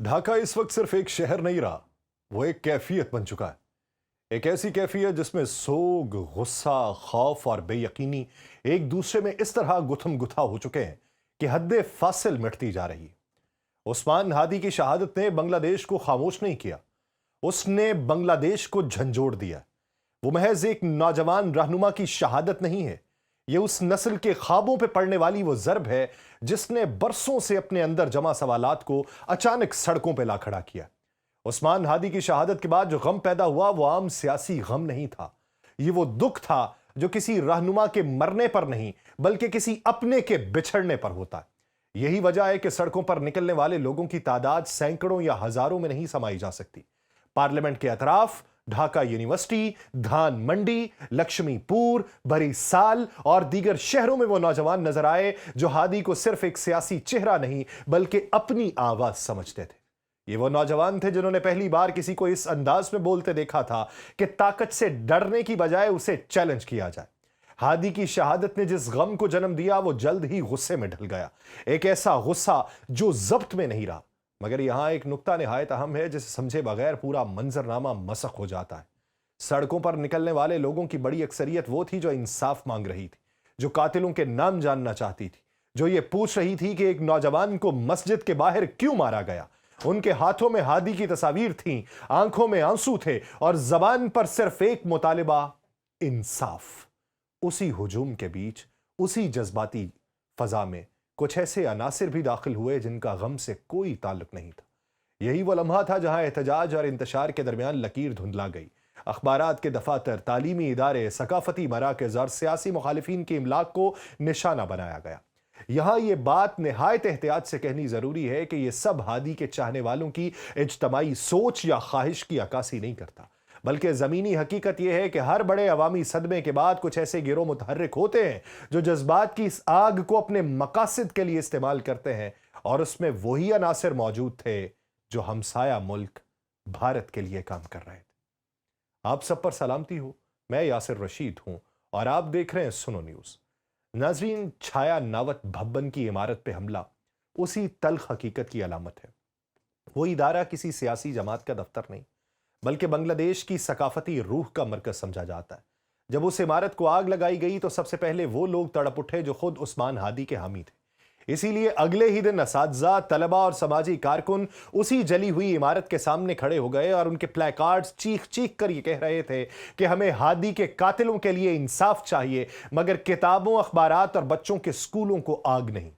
ढाका इस वक्त सिर्फ एक शहर नहीं रहा, वो एक कैफियत बन चुका है। एक ऐसी कैफियत जिसमें सोग, गुस्सा, खौफ और बेयकीनी एक दूसरे में इस तरह गुथम गुथा हो चुके हैं कि हद फासिल मिटती जा रही है। उस्मान हादी की शहादत ने बांग्लादेश को खामोश नहीं किया, उसने बांग्लादेश को झंझोड़ दिया। वो महज एक नौजवान रहनुमा की शहादत नहीं है, ये उस नस्ल के ख्वाबों पे पड़ने वाली वो ज़रब है जिसने बरसों से अपने अंदर जमा सवालात को अचानक सड़कों पे ला खड़ा किया। उस्मान हादी की शहादत के बाद जो गम पैदा हुआ वो आम सियासी गम नहीं था, ये वो दुख था जो किसी रहनुमा के मरने पर नहीं बल्कि किसी अपने के बिछड़ने पर होता है। यही वजह है कि सड़कों पर निकलने वाले लोगों की तादाद सैकड़ों या हजारों में नहीं समाई जा सकती। पार्लियामेंट के अतराफ ढाका यूनिवर्सिटी, धान मंडी, लक्ष्मीपुर, बरीसाल और दीगर शहरों में वो नौजवान नजर आए जो हादी को सिर्फ एक सियासी चेहरा नहीं बल्कि अपनी आवाज समझते थे। ये वो नौजवान थे जिन्होंने पहली बार किसी को इस अंदाज में बोलते देखा था कि ताकत से डरने की बजाय उसे चैलेंज किया जाए। हादी की शहादत ने जिस गम को जन्म दिया वो जल्द ही गुस्से में ढल गया, एक ऐसा गुस्सा जो जब्त में नहीं रहा। मगर यहां एक नुक्ता निहायत अहम है जिसे समझे बगैर पूरा मंजरनामा मसख हो जाता है। सड़कों पर निकलने वाले लोगों की बड़ी अक्सरियत वो थी जो इंसाफ मांग रही थी, जो कातिलों के नाम जानना चाहती थी, जो ये पूछ रही थी कि एक नौजवान को मस्जिद के बाहर क्यों मारा गया। उनके हाथों में हादी की तस्वीर थी, आंखों में आंसू थे और जबान पर सिर्फ एक मुतालिबा, इंसाफ। उसी हुजूम के बीच, उसी जज्बाती फजा में कुछ ऐसे अनासिर भी दाखिल हुए जिनका गम से कोई ताल्लुक नहीं था। यही वो लम्हा था जहां एहतजाज और इंतशार के दरमियान लकीर धुंधला गई। अखबारात के दफातर, तालीमी इदारे, सकाफती मराकज़ और सियासी मुखालिफिन की इमलाक को निशाना बनाया गया। यहां ये बात निहायत एहतियात से कहनी जरूरी है कि यह सब हादी के चाहने वालों की इज्तमाई सोच या ख्वाहिश की अक्कासी नहीं करता, बल्कि जमीनी हकीकत यह है कि हर बड़े अवामी सदमे के बाद कुछ ऐसे गिरोह मुतहर्रिक होते हैं जो जज्बात की इस आग को अपने मकासद के लिए इस्तेमाल करते हैं, और उसमें वही अनासिर मौजूद थे जो हमसाया मुल्क भारत के लिए काम कर रहे थे। आप सब पर सलामती हो, मैं यासिर रशीद हूं और आप देख रहे हैं सुनो न्यूज। नाजरीन, छाया नावत भवन की इमारत पे हमला उसी तल्ख हकीकत की अलामत है। वो इदारा किसी सियासी जमात का दफ्तर नहीं बल्कि बांग्लादेश की सकाफती रूह का मरकज समझा जाता है। जब उस इमारत को आग लगाई गई तो सबसे पहले वो लोग तड़प उठे जो खुद उस्मान हादी के हामी थे। इसीलिए अगले ही दिन असातिज़ा, तलबा और समाजी कारकुन उसी जली हुई इमारत के सामने खड़े हो गए और उनके प्लेकार्ड्स चीख चीख कर ये कह रहे थे कि हमें हादी के कातिलों के लिए इंसाफ चाहिए, मगर किताबों, अखबारात और बच्चों के स्कूलों को आग नहीं।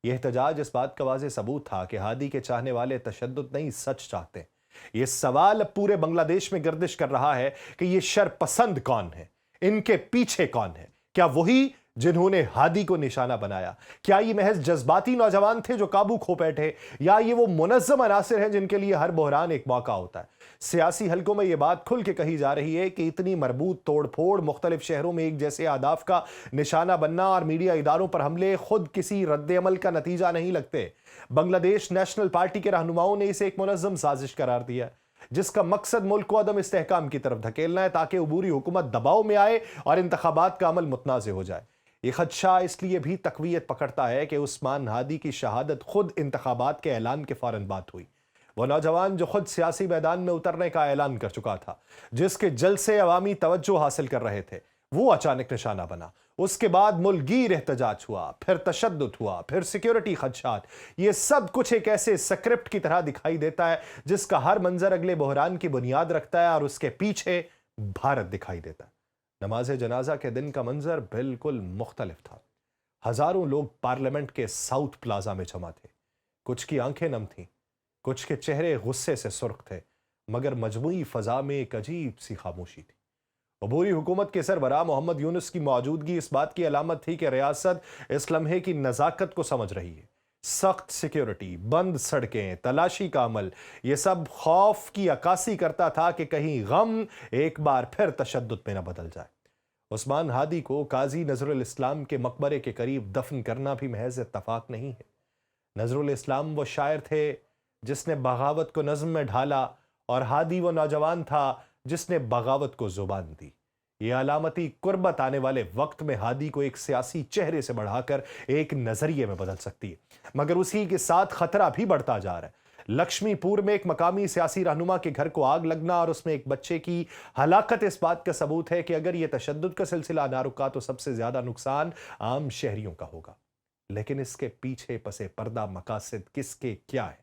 यह एहतजाज इस बात का वाज़ेह सबूत था कि हादी के चाहने वाले तशद्दुद नहीं, सच चाहते हैं। यह सवाल अब पूरे बांग्लादेश में गर्दिश कर रहा है कि ये शरपसंद कौन है, इनके पीछे कौन है। क्या वही जिन्होंने हादी को निशाना बनाया? क्या ये महज जज्बाती नौजवान थे जो काबू खो बैठे, या ये वो मुनज़्ज़म अनासिर हैं जिनके लिए हर बहरान एक मौका होता है? सियासी हलकों में यह बात खुल के कही जा रही है कि इतनी मरबूत तोड़फोड़, मुख्तलिफ शहरों में एक जैसे आदाफ का निशाना बनना और मीडिया इदारों पर हमले खुद किसी रद्द-ए-अमल का नतीजा नहीं लगते। बांग्लादेश नेशनल पार्टी के रहनुमाओं ने इसे एक मुनज़्ज़म साजिश करार दिया, जिसका मकसद मुल्क को अदम इस्तेहकाम की तरफ धकेलना है ताकि उबूरी हुकूमत दबाव में आए और इंतखाबात का अमल मुतनाज़ हो जाए। यह खदशा इसलिए भी तकवीयत पकड़ता है कि उस्मान हादी की शहादत खुद इंतखाबात के ऐलान के फौरन बाद हुई। वो नौजवान जो खुद सियासी मैदान में उतरने का ऐलान कर चुका था, जिसके जलसे अवामी तवज्जो हासिल कर रहे थे, वो अचानक निशाना बना। उसके बाद मुल्कगीर एहतजाज हुआ, फिर तशद्दुद हुआ, फिर सिक्योरिटी खदशात। ये सब कुछ एक ऐसे स्क्रिप्ट की तरह दिखाई देता है जिसका हर मंजर अगले बहरान की बुनियाद रखता है और उसके पीछे भारत दिखाई देता है। नमाज जनाजा के दिन का मंजर बिल्कुल मुख्तलिफ था। हजारों लोग पार्लियामेंट के साउथ प्लाजा में जमा थे। कुछ की आंखें नम थीं, कुछ के चेहरे गुस्से से सुर्ख थे, मगर मजमूई फजा में एक अजीब सी खामोशी थी। अबूरी हुकूमत के सरबराह मोहम्मद यूनुस की मौजूदगी इस बात की अलामत थी कि रियासत इस लम्हे की नज़ाकत को समझ रही है। सख्त सिक्योरिटी, बंद सड़कें, तलाशी का अमल, यह सब खौफ की अक्कासी करता था कि कहीं गम एक बार फिर तशद्दुद में न बदल जाए। उस्मान हादी को काजी नजरुल इस्लाम के मकबरे के करीब दफन करना भी महज इत्तफाक नहीं है। नजरुल इस्लाम वो शायर थे जिसने बगावत को नज़्म में ढाला, और हादी वो नौजवान था जिसने बगावत को जुबान दी। ये अलामती कुर्बत आने वाले वक्त में हादी को एक सियासी चेहरे से बढ़ाकर एक नजरिए में बदल सकती है, मगर उसी के साथ खतरा भी बढ़ता जा रहा है। लक्ष्मी पुर में एक मकामी सियासी रहनुमा के घर को आग लगना और उसमें एक बच्चे की हलाकत इस बात का सबूत है कि अगर यह तशद्दुद का सिलसिला ना रुका तो सबसे ज्यादा नुकसान आम शहरियों का होगा। लेकिन इसके पीछे पसे पर्दा मकासद किसके क्या है?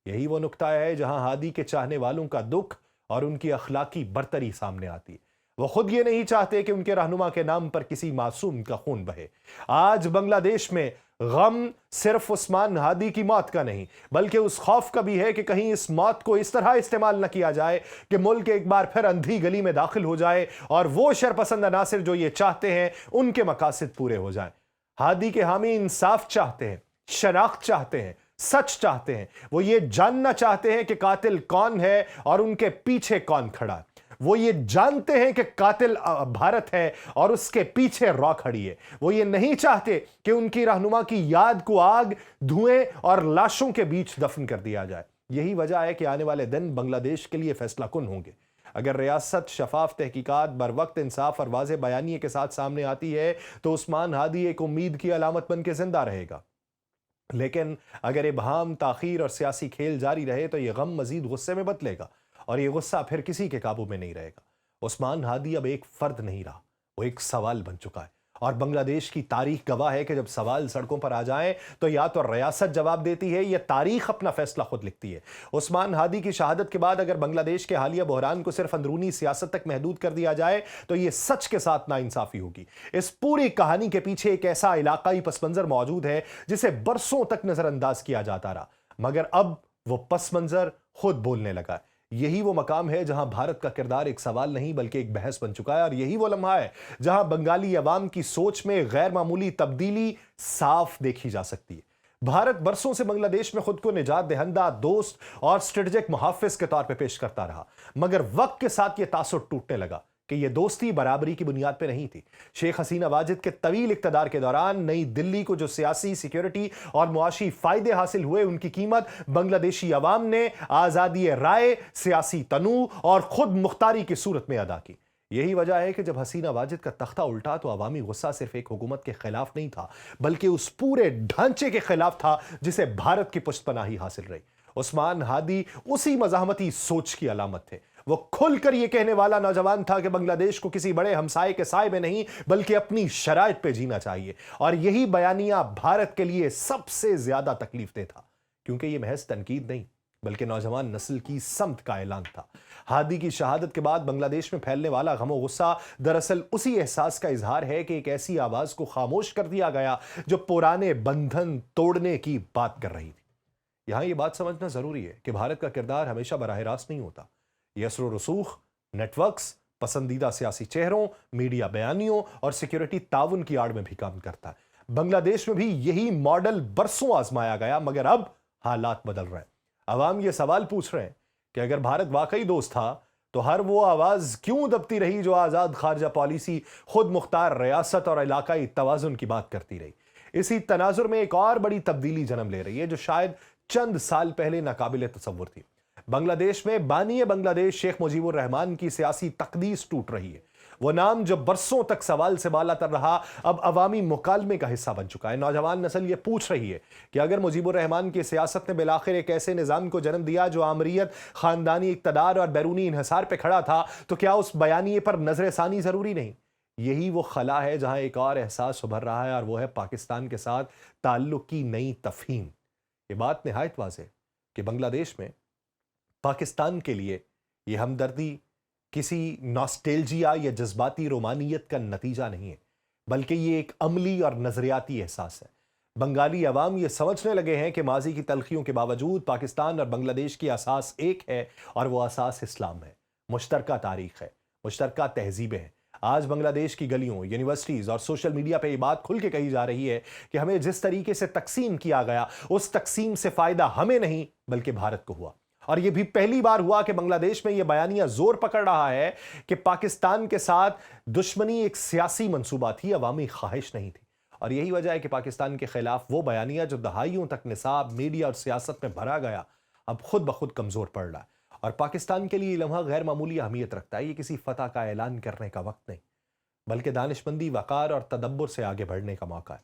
यही वो नुक्ता है जहां हादी के चाहने वालों का दुख और उनकी अखलाकी बरतरी सामने आती है। वो खुद ये नहीं चाहते कि उनके रहनुमा के नाम पर किसी मासूम का खून बहे। आज बांग्लादेश में गम सिर्फ उस्मान हादी की मौत का नहीं, बल्कि उस खौफ का भी है कि कहीं इस मौत को इस तरह इस्तेमाल न किया जाए कि मुल्क एक बार फिर अंधी गली में दाखिल हो जाए और वो शरपसंद अनासिर जो ये चाहते हैं उनके मकासद पूरे हो जाएं। हादी के हामी इंसाफ चाहते हैं, शनाख्त चाहते हैं, सच चाहते हैं। वो ये जानना चाहते हैं कि कातिल कौन है और उनके पीछे कौन खड़ा है। वो ये जानते हैं कि कातिल भारत है और उसके पीछे रॉ खड़ी है। वो ये नहीं चाहते कि उनकी रहनुमा की याद को आग, धुएं और लाशों के बीच दफन कर दिया जाए। यही वजह है कि आने वाले दिन बांग्लादेश के लिए फैसला कुन होंगे। अगर रियासत शफाफ तहकीकात, बर वक्त इंसाफ और वाज़ेह बयानिए के साथ सामने आती है तो उस्मान हादी एक उम्मीद की अलामत बन के जिंदा रहेगा। लेकिन अगर इबहाम, ताखीर और सियासी खेल जारी रहे तो यह गम मजीद गुस्से में बदलेगा और यह गुस्सा फिर किसी के काबू में नहीं रहेगा। उस्मान हादी अब एक फर्द नहीं रहा, वो एक सवाल बन चुका है। और बांग्लादेश की तारीख गवाह है कि जब सवाल सड़कों पर आ जाए तो या तो रियासत जवाब देती है या तारीख अपना फैसला खुद लिखती है। उस्मान हादी की शहादत के बाद अगर बांग्लादेश के हालिया बहरान को सिर्फ अंदरूनी सियासत तक महदूद कर दिया जाए तो यह सच के साथ नाइंसाफी होगी। इस पूरी कहानी के पीछे एक ऐसा इलाकाई पस मंजर मौजूद है जिसे बरसों तक नजरअंदाज किया जाता रहा, मगर अब वो पस मंजर खुद बोलने लगा है। यही वो मकाम है जहां भारत का किरदार एक सवाल नहीं बल्कि एक बहस बन चुका है और यही वो लम्हा है जहां बंगाली अवाम की सोच में गैर मामूली तब्दीली साफ देखी जा सकती है। भारत बरसों से बांग्लादेश में खुद को निजात दहिंदा, दोस्त और स्ट्रेटेजिक मुहाफिज के तौर पर पेश करता रहा, मगर वक्त के साथ यह तासुर टूटने लगा कि यह दोस्ती बराबरी की बुनियाद पर नहीं थी। शेख हसीना वाजिद के तवील इक्तदार के दौरान नई दिल्ली को जो सियासी, सिक्योरिटी और मुआशी फायदे हासिल हुए उनकी कीमत बांग्लादेशी अवाम ने आजादी राय, सियासी तनू और खुद मुख्तारी की सूरत में अदा की। यही वजह है कि जब हसीना वाजिद का तख्ता उल्टा तो अवामी गुस्सा सिर्फ एक हुकूमत के खिलाफ नहीं था बल्कि उस पूरे ढांचे के खिलाफ था जिसे भारत की पुष्टपनाही हासिल रही। उस्मान हादी उसी मज़ाहमती सोच की अलामत थे। वो खुलकर यह कहने वाला नौजवान था कि बांग्लादेश को किसी बड़े हमसाये के साए में नहीं बल्कि अपनी शराइत पे जीना चाहिए, और यही बयानिया भारत के लिए सबसे ज्यादा तकलीफदेह था, क्योंकि यह महज तनकीद नहीं बल्कि नौजवान नस्ल की समत का ऐलान था। हादी की शहादत के बाद बांग्लादेश में फैलने वाला गमो गुस्सा दरअसल उसी एहसास का इजहार है कि एक ऐसी आवाज को खामोश कर दिया गया जो पुराने बंधन तोड़ने की बात कर रही थी। यहां यह बात समझना जरूरी है कि भारत का किरदार हमेशा बराह रास्त नहीं होता। यसरो रसूख, नेटवर्क्स, पसंदीदा सियासी चेहरों, मीडिया बयानियों और सिक्योरिटी ताउन की आड़ में भी काम करता है। बांग्लादेश में भी यही मॉडल बरसों आजमाया गया, मगर अब हालात बदल रहे हैं। अवाम ये सवाल पूछ रहे हैं कि अगर भारत वाकई दोस्त था तो हर वो आवाज क्यों दबती रही जो आजाद खारजा पॉलिसी, खुद मुख्तार रियासत और इलाकाई तवाजुन की बात करती रही। इसी तनाजुर में एक और बड़ी तब्दीली जन्म ले रही है जो शायद चंद साल पहले नाकाबिले तसव्वुर थी। बांग्लादेश में बानिए बांग्लादेश शेख मुजीबुर रहमान की सियासी तकदीस टूट रही है। वो नाम जो बरसों तक सवाल से बालातर रहा अब अवामी मुकालमे का हिस्सा बन चुका है। नौजवान नस्ल ये पूछ रही है कि अगर मुजीबुर रहमान की सियासत ने बिलाखिर एक ऐसे निजाम को जन्म दिया जो आमरीत, खानदानी इक्तदार और बैरूनी इन्हिसार पर खड़ा था, तो क्या उस बयानिए पर नजर सानी जरूरी नहीं? यही वो खला है जहां एक और एहसास उभर रहा है और वो है पाकिस्तान के साथ ताल्लुक की नई तफहीम। ये बात निहायत वाज़ेह कि बांग्लादेश में पाकिस्तान के लिए यह हमदर्दी किसी नॉस्टेल्जिया या जज्बाती रोमानियत का नतीजा नहीं है, बल्कि यह एक अमली और नजरियाती एहसास है। बंगाली अवाम यह समझने लगे हैं कि माजी की तलखियों के बावजूद पाकिस्तान और बांग्लादेश की असास एक है और वह असास इस्लाम है, मुश्तरका तारीख है, मुश्तरका तहजीबें हैं। आज बांग्लादेश की गलियों, यूनिवर्सिटीज और सोशल मीडिया पे ये बात खुल के कही जा रही है कि हमें जिस तरीके से तकसीम किया गया उस तकसीम से फायदा हमें नहीं बल्कि भारत को हुआ। और यह भी पहली बार हुआ कि बांग्लादेश में यह बयानिया जोर पकड़ रहा है कि पाकिस्तान के साथ दुश्मनी एक सियासी मंसूबा थी, अवामी ख्वाहिश नहीं थी। और यही वजह है कि पाकिस्तान के खिलाफ वो बयानिया जो दहाइयों तक निसाब, मीडिया और सियासत में भरा गया, अब खुद ब खुद कमजोर पड़ रहा है। और पाकिस्तान के लिए ये लम्हा गैर मामूली अहमियत रखता है। ये किसी फतह का ऐलान करने का वक्त नहीं बल्कि दानिशमंदी, वकार और तदब्बुर से आगे बढ़ने का मौका है।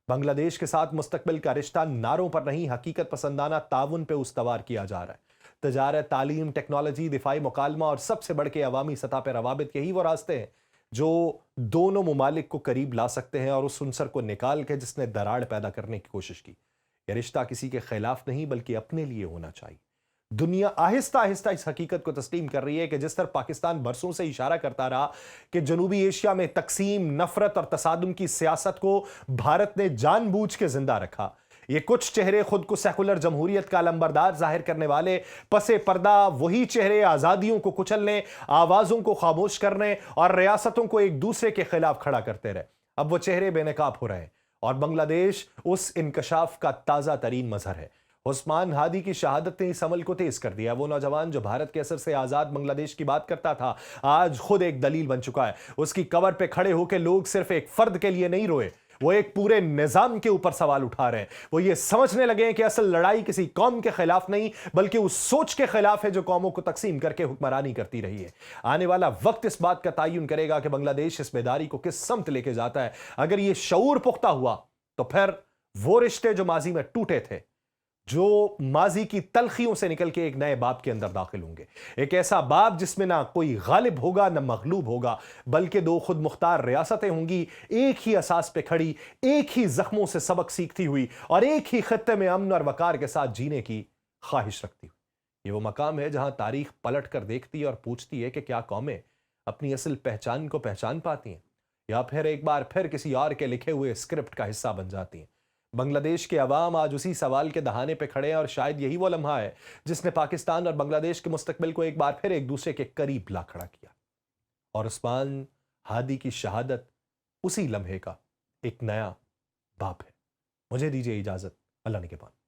بنگلہ دیش کے ساتھ مستقبل کا رشتہ نعروں پر نہیں، حقیقت پسندانہ تعاون پہ استوار کیا جا رہا ہے۔ تجارت، تعلیم، ٹیکنالوجی، دفاعی مکالمہ اور سب سے بڑھ کے عوامی سطح پہ روابط، یہی وہ راستے ہیں جو دونوں ممالک کو قریب لا سکتے ہیں اور اس عنصر کو نکال کے جس نے دراڑ پیدا کرنے کی کوشش کی۔ یہ رشتہ کسی کے خلاف نہیں بلکہ اپنے لیے ہونا چاہیے۔ دنیا آہستہ آہستہ اس حقیقت کو تسلیم کر رہی ہے کہ جس طرح پاکستان برسوں سے اشارہ کرتا رہا کہ جنوبی ایشیا میں تقسیم، نفرت اور تصادم کی سیاست کو بھارت نے جان بوجھ کے زندہ رکھا۔ یہ کچھ چہرے خود کو سیکولر جمہوریت کا علمبردار ظاہر کرنے والے، پس پردہ وہی چہرے آزادیوں کو کچلنے، آوازوں کو خاموش کرنے اور ریاستوں کو ایک دوسرے کے خلاف کھڑا کرتے رہے۔ اب وہ چہرے بے نقاب ہو رہے ہیں اور بنگلہ دیش اس انکشاف کا تازہ ترین مظہر ہے۔ عثمان ہادی کی شہادت نے اس عمل کو تیز کر دیا۔ وہ نوجوان جو بھارت کے اثر سے آزاد بنگلہ دیش کی بات کرتا تھا، آج خود ایک دلیل بن چکا ہے۔ اس کی قبر پہ کھڑے ہو کے لوگ صرف ایک فرد کے لیے نہیں روئے، وہ ایک پورے نظام کے اوپر سوال اٹھا رہے ہیں۔ وہ یہ سمجھنے لگے ہیں کہ اصل لڑائی کسی قوم کے خلاف نہیں بلکہ اس سوچ کے خلاف ہے جو قوموں کو تقسیم کر کے حکمرانی کرتی رہی ہے۔ آنے والا وقت اس بات کا تعین کرے گا کہ بنگلہ دیش اس بیداری کو کس سمت لے کے جاتا ہے۔ اگر یہ شعور پختہ ہوا تو پھر وہ رشتے جو ماضی میں ٹوٹے تھے، جو ماضی کی تلخیوں سے نکل کے ایک نئے باب کے اندر داخل ہوں گے، ایک ایسا باب جس میں نہ کوئی غالب ہوگا نہ مغلوب ہوگا، بلکہ دو خود مختار ریاستیں ہوں گی، ایک ہی اساس پہ کھڑی، ایک ہی زخموں سے سبق سیکھتی ہوئی اور ایک ہی خطے میں امن اور وقار کے ساتھ جینے کی خواہش رکھتی ہوئی۔ یہ وہ مقام ہے جہاں تاریخ پلٹ کر دیکھتی ہے اور پوچھتی ہے کہ کیا قومیں اپنی اصل پہچان کو پہچان پاتی ہیں یا پھر ایک بار پھر کسی اور کے لکھے ہوئے اسکرپٹ کا حصہ بن جاتی ہیں۔ بنگلہ دیش کے عوام آج اسی سوال کے دہانے پہ کھڑے ہیں اور شاید یہی وہ لمحہ ہے جس نے پاکستان اور بنگلہ دیش کے مستقبل کو ایک بار پھر ایک دوسرے کے قریب لا کھڑا کیا۔ اور عثمان ہادی کی شہادت اسی لمحے کا ایک نیا باب ہے۔ مجھے دیجیے اجازت، اللہ نگہبان۔